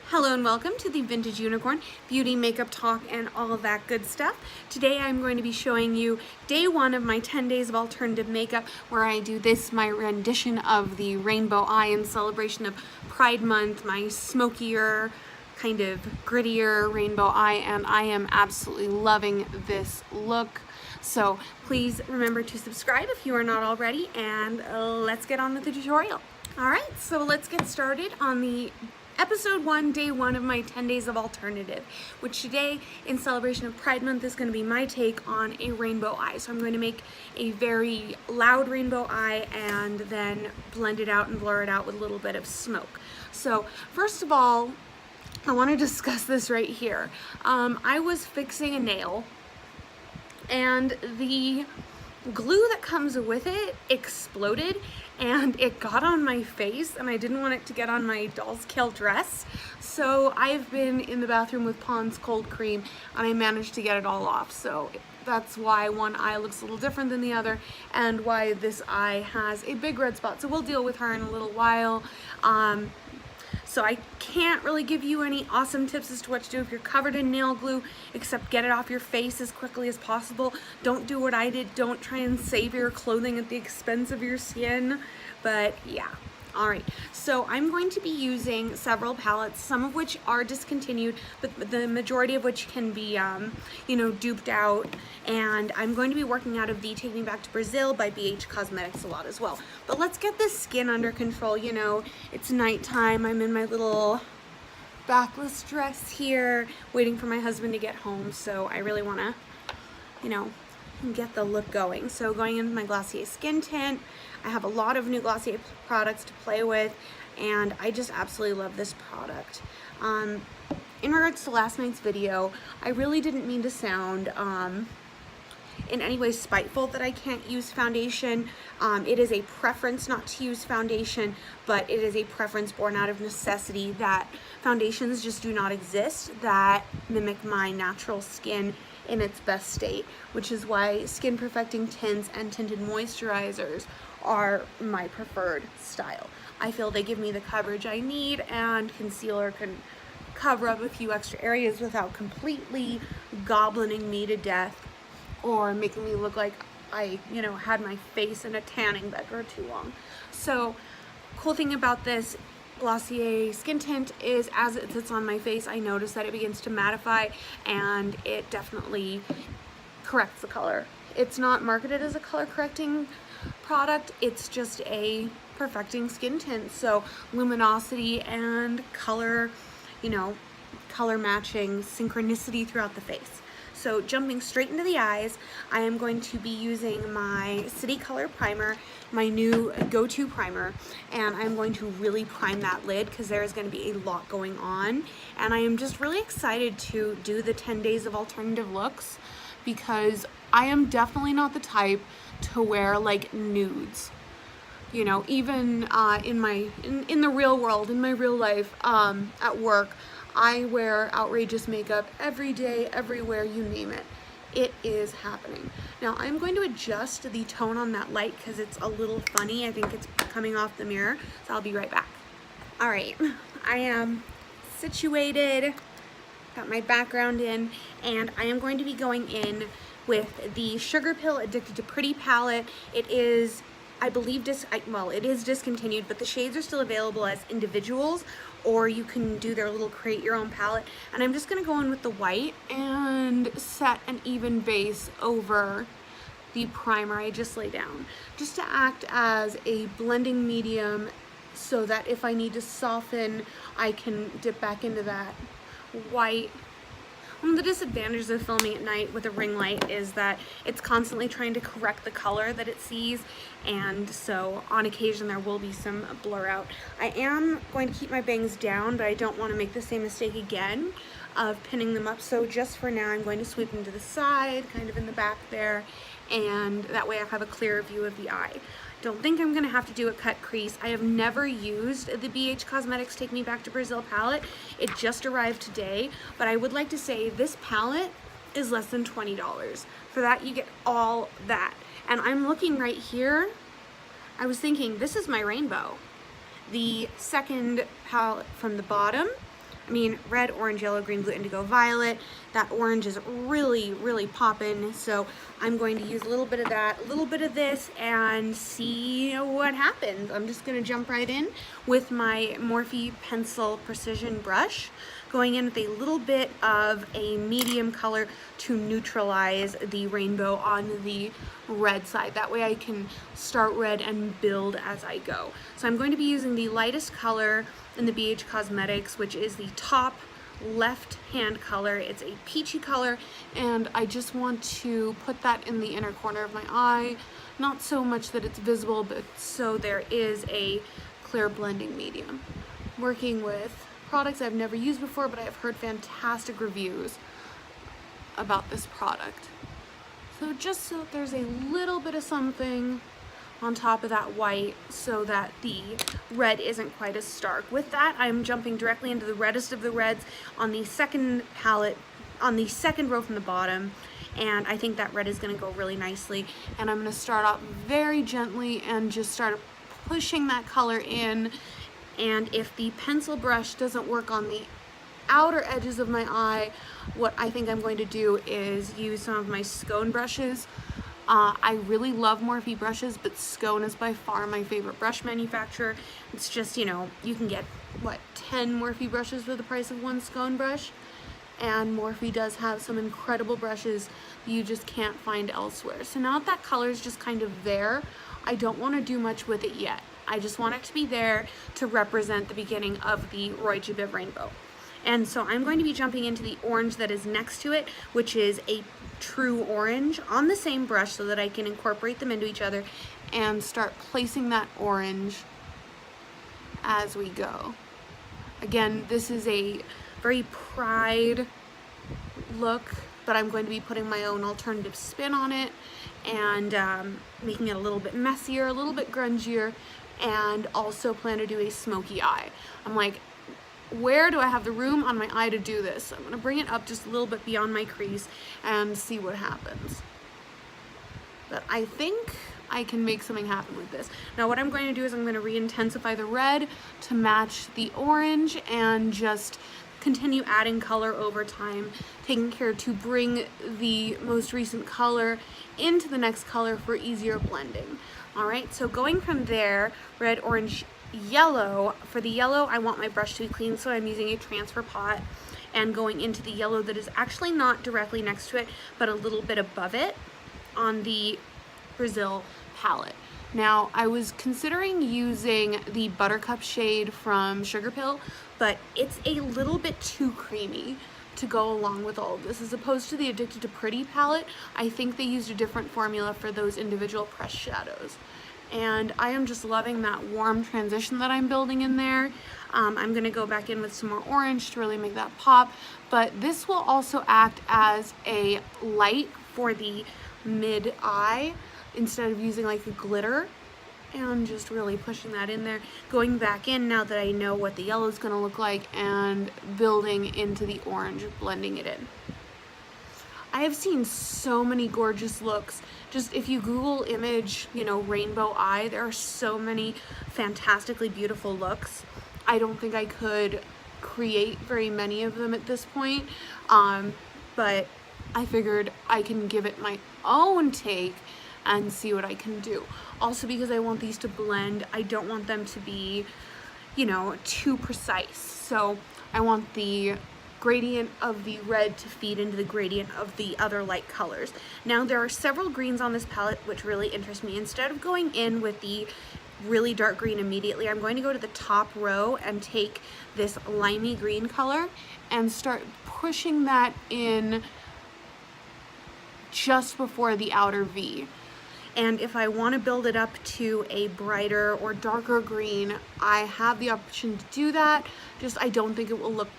Hello and welcome to the Vintage Unicorn Beauty Makeup Talk and all of that good stuff. Today I'm going to be showing you day one of my 10 days of alternative makeup, where I do this, my rendition of the rainbow eye in celebration of Pride Month, my smokier, kind of grittier rainbow eye, and I am absolutely loving this look. So please remember to subscribe if you are not already, and let's get on with the tutorial. Alright, so let's get started on the Episode 1, Day 1 of my 10 Days of Alternative, which today, in celebration of Pride Month, is going to be my take on a rainbow eye. So I'm going to make a very loud rainbow eye and then blend it out and blur it out with a little bit of smoke. So first of all, I want to discuss this right here. I was fixing a nail, and the glue that comes with it exploded and it got on my face, and I didn't want it to get on my Dollskill dress. So I've been in the bathroom with Pond's cold cream and I managed to get it all off. So that's why one eye looks a little different than the other and why this eye has a big red spot. So we'll deal with her in a little while. So I can't really give you any awesome tips as to what to do if you're covered in nail glue, except get it off your face as quickly as possible. Don't do what I did. Don't try and save your clothing at the expense of your skin. But yeah. Alright, so I'm going to be using several palettes, some of which are discontinued, but the majority of which can be, duped out. And I'm going to be working out of the Take Me Back to Brazil by BH Cosmetics a lot as well. But let's get this skin under control. You know, it's nighttime. I'm in my little backless dress here, waiting for my husband to get home. So I really want to, get the look going. So going into my Glossier skin tint. I have a lot of new Glossier products to play with, and I just absolutely love this product. In regards to last night's video, I really didn't mean to sound in any way spiteful that I can't use foundation. It is a preference not to use foundation, but it is a preference born out of necessity that foundations just do not exist that mimic my natural skin in its best state, which is why skin perfecting tints and tinted moisturizers are my preferred style. I feel they give me the coverage I need, and concealer can cover up a few extra areas without completely goblining me to death or making me look like I, had my face in a tanning bed for too long. So, cool thing about this Glossier skin tint is as it sits on my face, I notice that it begins to mattify, and it definitely corrects the color. It's not marketed as a color correcting product, it's just a perfecting skin tint. So luminosity and color, color matching, synchronicity throughout the face. So jumping straight into the eyes, I am going to be using my City Color Primer, my new go-to primer, and I'm going to really prime that lid because there is going to be a lot going on. And I am just really excited to do the 10 days of alternative looks, because I am definitely not the type to wear like nudes. Even in the real world, in my real life, at work, I wear outrageous makeup every day, everywhere, you name it. It is happening. Now I'm going to adjust the tone on that light because it's a little funny. I think it's coming off the mirror, so I'll be right back. All right, I am situated, got my background in, and I am going to be going in with the SugarPill Addicted to Pretty palette. It is, I believe, it is discontinued, but the shades are still available as individuals, or you can do their little create your own palette. And I'm just gonna go in with the white and set an even base over the primer I just laid down, just to act as a blending medium so that if I need to soften, I can dip back into that white. One of the disadvantages of filming at night with a ring light is that it's constantly trying to correct the color that it sees, and so on occasion there will be some blur out. I am going to keep my bangs down, but I don't want to make the same mistake again of pinning them up, so just for now I'm going to sweep them to the side, kind of in the back there, and that way I have a clearer view of the eye. Don't think I'm gonna have to do a cut crease. I have never used the BH Cosmetics Take Me Back to Brazil palette. It just arrived today, but I would like to say this palette is less than $20. For that, you get all that. And I'm looking right here. I was thinking, this is my rainbow. The second palette from the bottom I mean, red, orange, yellow, green, blue, indigo, violet. That orange is really, really popping. So I'm going to use a little bit of that, a little bit of this, and see what happens. I'm just gonna jump right in with my Morphe pencil precision brush, going in with a little bit of a medium color to neutralize the rainbow on the red side. That way I can start red and build as I go. So I'm going to be using the lightest color in the BH Cosmetics, which is the top left hand color. It's a peachy color, and I just want to put that in the inner corner of my eye, not so much that it's visible, but so there is a clear blending medium. Working with products I've never used before, but I've heard fantastic reviews about this product. So just so there's a little bit of something on top of that white so that the red isn't quite as stark. With that, I'm jumping directly into the reddest of the reds on the second palette, on the second row from the bottom, and I think that red is going to go really nicely. And I'm going to start off very gently and just start pushing that color in. And if the pencil brush doesn't work on the outer edges of my eye, what I think I'm going to do is use some of my Scone brushes. I really love Morphe brushes, but Scone is by far my favorite brush manufacturer. It's just, you know, you can get, what, 10 Morphe brushes for the price of one Scone brush? And Morphe does have some incredible brushes you just can't find elsewhere. So now that color is just kind of there, I don't want to do much with it yet. I just want it to be there to represent the beginning of the Roy G. Biv rainbow. And so I'm going to be jumping into the orange that is next to it, which is a true orange, on the same brush so that I can incorporate them into each other and start placing that orange as we go. Again, this is a very Pride look, but I'm going to be putting my own alternative spin on it and making it a little bit messier, a little bit grungier, and also plan to do a smoky eye. I'm like, where do I have the room on my eye to do this? I'm gonna bring it up just a little bit beyond my crease and see what happens. But I think I can make something happen with this. Now what I'm going to do is I'm going to re-intensify the red to match the orange and just continue adding color over time, taking care to bring the most recent color into the next color for easier blending. Alright, so going from there, red, orange, yellow. For the yellow, I want my brush to be clean, so I'm using a transfer pot and going into the yellow that is actually not directly next to it, but a little bit above it on the Brazil palette. Now, I was considering using the Buttercup shade from SugarPill, but it's a little bit too creamy to go along with all of this. As opposed to the Addicted to Pretty palette, I think they used a different formula for those individual pressed shadows. And I am just loving that warm transition that I'm building in there. I'm gonna go back in with some more orange to really make that pop, but this will also act as a light for the mid-eye instead of using like a glitter, and just really pushing that in there, going back in now that I know what the yellow is gonna look like, and building into the orange, blending it in. I have seen so many gorgeous looks. Just if you Google image, you know, rainbow eye, there are so many fantastically beautiful looks. I don't think I could create very many of them at this point, but I figured I can give it my own take and see what I can do. Also because I want these to blend, I don't want them to be, you know, too precise. So I want the gradient of the red to feed into the gradient of the other light colors. Now there are several greens on this palette which really interest me. Instead of going in with the really dark green immediately, I'm going to go to the top row and take this limey green color and start pushing that in just before the outer V. And if I want to build it up to a brighter or darker green, I have the option to do that. Just I don't think it will look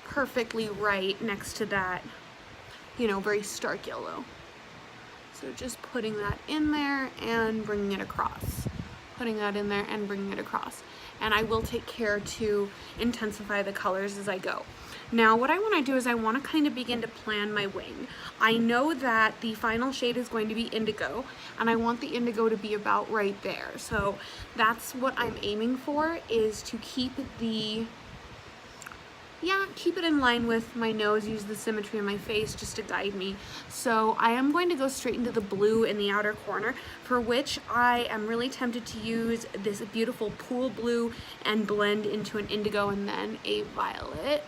perfectly right next to that, you know, very stark yellow. So just putting that in there and bringing it across. Putting that in there and bringing it across. And I will take care to intensify the colors as I go. Now what I want to do is I want to kind of begin to plan my wing. I know that the final shade is going to be indigo, and I want the indigo to be about right there. So that's what I'm aiming for, is to keep the yeah, keep it in line with my nose, use the symmetry of my face just to guide me. So I am going to go straight into the blue in the outer corner, for which I am really tempted to use this beautiful pool blue and blend into an indigo and then a violet.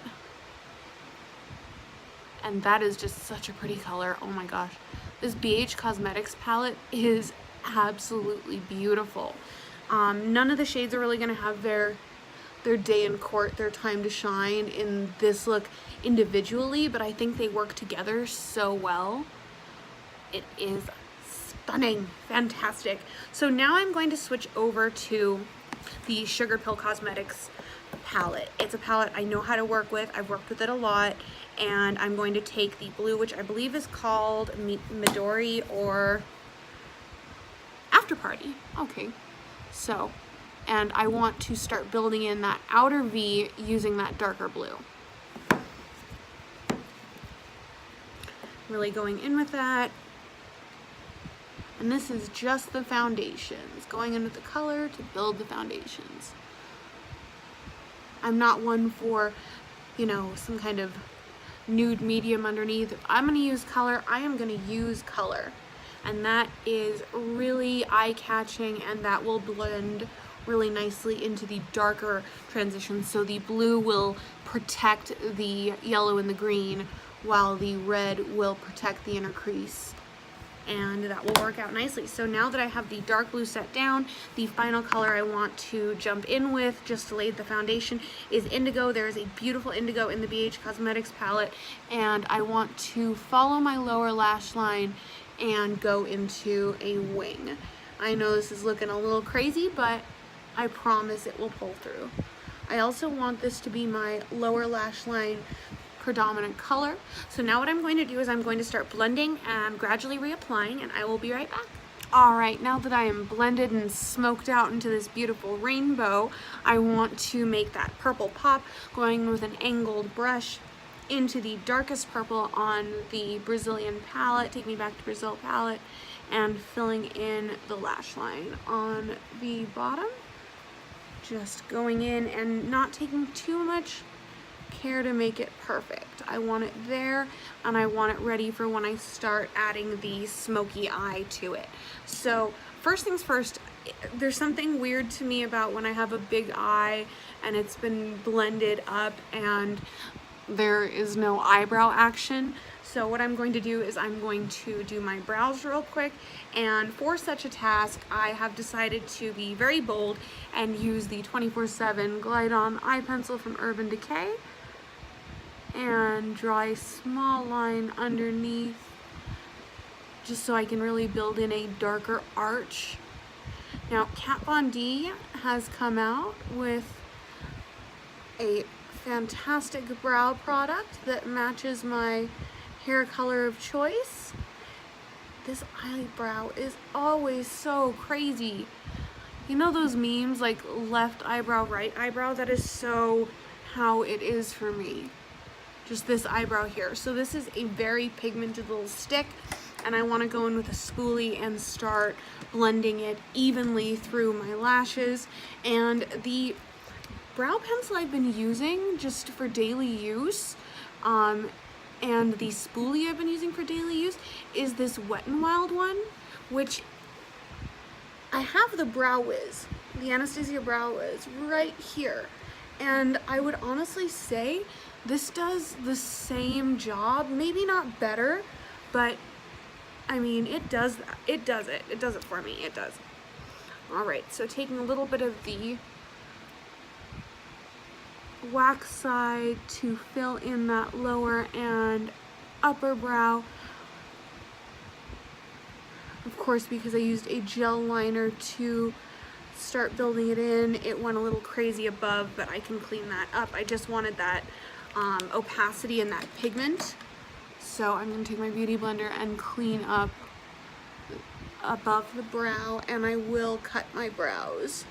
And that is just such a pretty color. Oh my gosh. This BH Cosmetics palette is absolutely beautiful. None of the shades are really going to have their day in court, their time to shine in this look individually, but I think they work together so well. It is stunning, fantastic. So now I'm going to switch over to the SugarPill Cosmetics palette. It's a palette I know how to work with. I've worked with it a lot, and I'm going to take the blue, which I believe is called Midori or After Party. Okay, so, and I want to start building in that outer V using that darker blue. Really going in with that. And this is just the foundations, going in with the color to build the foundations. I'm not one for, you know, some kind of nude medium underneath. If I'm going to use color, I am going to use color. And that is really eye-catching, and that will blend really nicely into the darker transitions. So the blue will protect the yellow and the green, while the red will protect the inner crease. And that will work out nicely. So now that I have the dark blue set down, the final color I want to jump in with just to lay the foundation is indigo. There is a beautiful indigo in the BH Cosmetics palette, and I want to follow my lower lash line and go into a wing. I know this is looking a little crazy, but I promise it will pull through. I also want this to be my lower lash line predominant color. So now what I'm going to do is I'm going to start blending and gradually reapplying, and I will be right back. Alright, now that I am blended and smoked out into this beautiful rainbow, I want to make that purple pop, going with an angled brush into the darkest purple on the Brazilian palette, Take Me Back to Brazil palette, and filling in the lash line on the bottom. Just going in and not taking too much care to make it perfect. I want it there, and I want it ready for when I start adding the smoky eye to it. So first things first, there's something weird to me about when I have a big eye and it's been blended up and there is no eyebrow action. So what I'm going to do is I'm going to do my brows real quick, and for such a task I have decided to be very bold and use the 24/7 Glide On eye pencil from Urban Decay and draw a small line underneath just so I can really build in a darker arch. Now Kat Von D has come out with a fantastic brow product that matches my hair color of choice. This eyebrow is always so crazy. You know those memes like left eyebrow, right eyebrow? That is so how it is for me. Just this eyebrow here. So this is a very pigmented little stick, and I want to go in with a spoolie and start blending it evenly through my lashes. And the brow pencil I've been using just for daily use, and the spoolie I've been using for daily use is this Wet&Wild one, which I have the Brow Wiz, the Anastasia Brow Wiz right here. And I would honestly say this does the same job, maybe not better, but I mean, it does it for me, it does. All right, so taking a little bit of the wax side to fill in that lower and upper brow. Of course, because I used a gel liner to start building it in, it went a little crazy above, but I can clean that up. I just wanted that opacity and that pigment. So I'm going to take my beauty blender and clean up above the brow, and I will cut my brows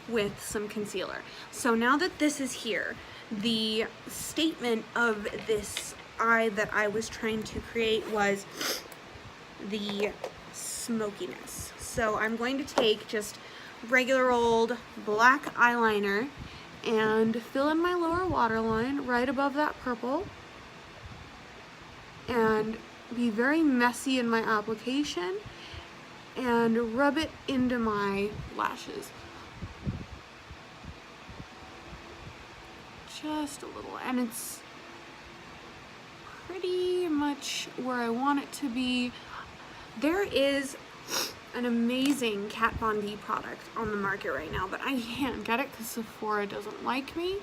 with some concealer. So now that this is here, the statement of this eye that I was trying to create was the smokiness. So I'm going to take just regular old black eyeliner and fill in my lower waterline right above that purple and be very messy in my application and rub it into my lashes. Just a little, and it's pretty much where I want it to be. There is an amazing Kat Von D product on the market right now, but I can't get it because Sephora doesn't like me,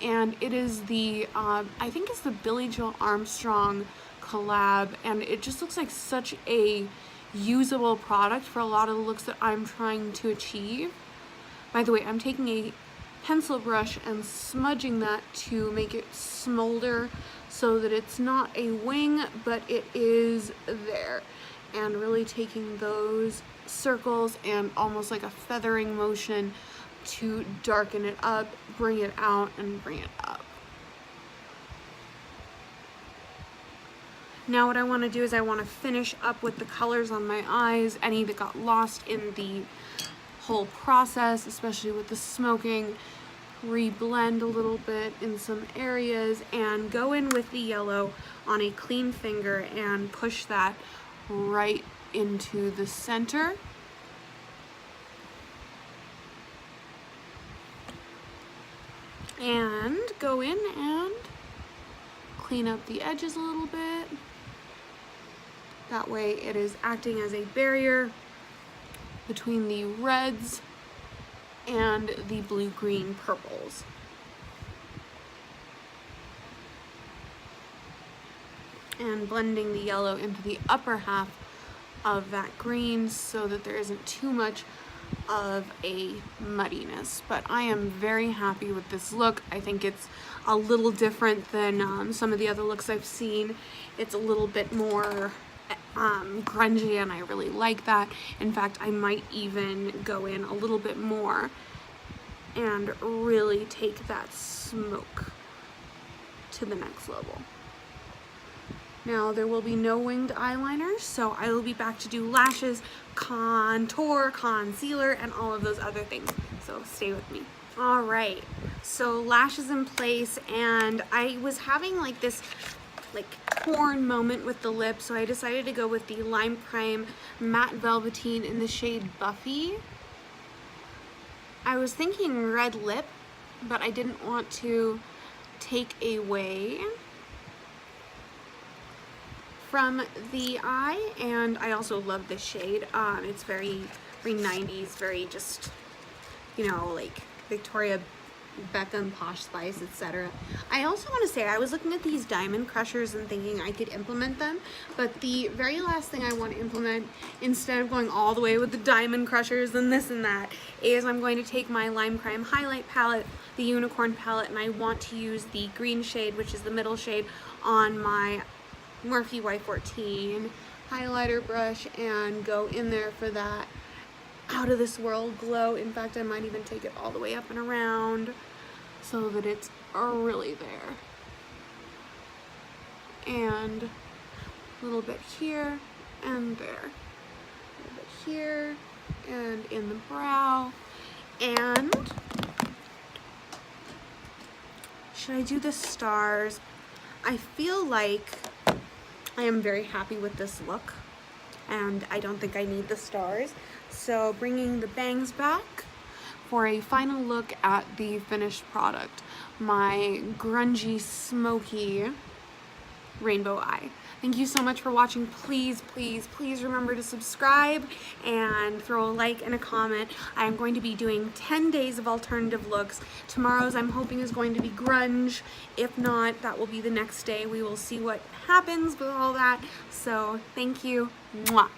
and it is the I think it's the Billie Joe Armstrong collab, and it just looks like such a usable product for a lot of the looks that I'm trying to achieve. By the way, I'm taking a pencil brush and smudging that to make it smolder so that it's not a wing, but it is there, and really taking those circles and almost like a feathering motion to darken it up, bring it out, and bring it up. Now what I want to do is I want to finish up with the colors on my eyes, any that got lost in the whole process, especially with the smoking. Reblend a little bit in some areas and go in with the yellow on a clean finger and push that right into the center. And go in and clean up the edges a little bit. That way it is acting as a barrier between the reds and the blue-green purples. And blending the yellow into the upper half of that green so that there isn't too much of a muddiness. But I am very happy with this look. I think it's a little different than some of the other looks I've seen. It's a little bit more grungy, and I really like that. In fact, I might even go in a little bit more and really take that smoke to the next level. Now there will be no winged eyeliner, so I will be back to do lashes, contour, concealer, and all of those other things, so stay with me. All right, so lashes in place, and I was having like this torn moment with the lip, so I decided to go with the Lime Crime Matte Velvetine in the shade Buffy. I was thinking red lip, but I didn't want to take away from the eye, and I also love this shade. It's very 90s, very just, you know, like Victoria Beckham, Posh Spice, etc. I also want to say I was looking at these diamond crushers and thinking I could implement them, but the very last thing I want to implement, instead of going all the way with the diamond crushers and this and that, is I'm going to take my Lime Crime Hi-Lite palette, the Unicorn palette, and I want to use the green shade, which is the middle shade, on my Morphe Y14 highlighter brush and go in there for that out of this world glow. In fact, I might even take it all the way up and around so that it's really there. And a little bit here and there. A little bit here and in the brow. And should I do the stars? I feel like I am very happy with this look, and I don't think I need the stars. So bringing the bangs back for a final look at the finished product, my grungy, smoky rainbow eye. Thank you so much for watching. Please, please, please remember to subscribe and throw a like and a comment. I am going to be doing 10 days of alternative looks. Tomorrow's I'm hoping is going to be grunge. If not, that will be the next day. We will see what happens with all that. So thank you. Mwah.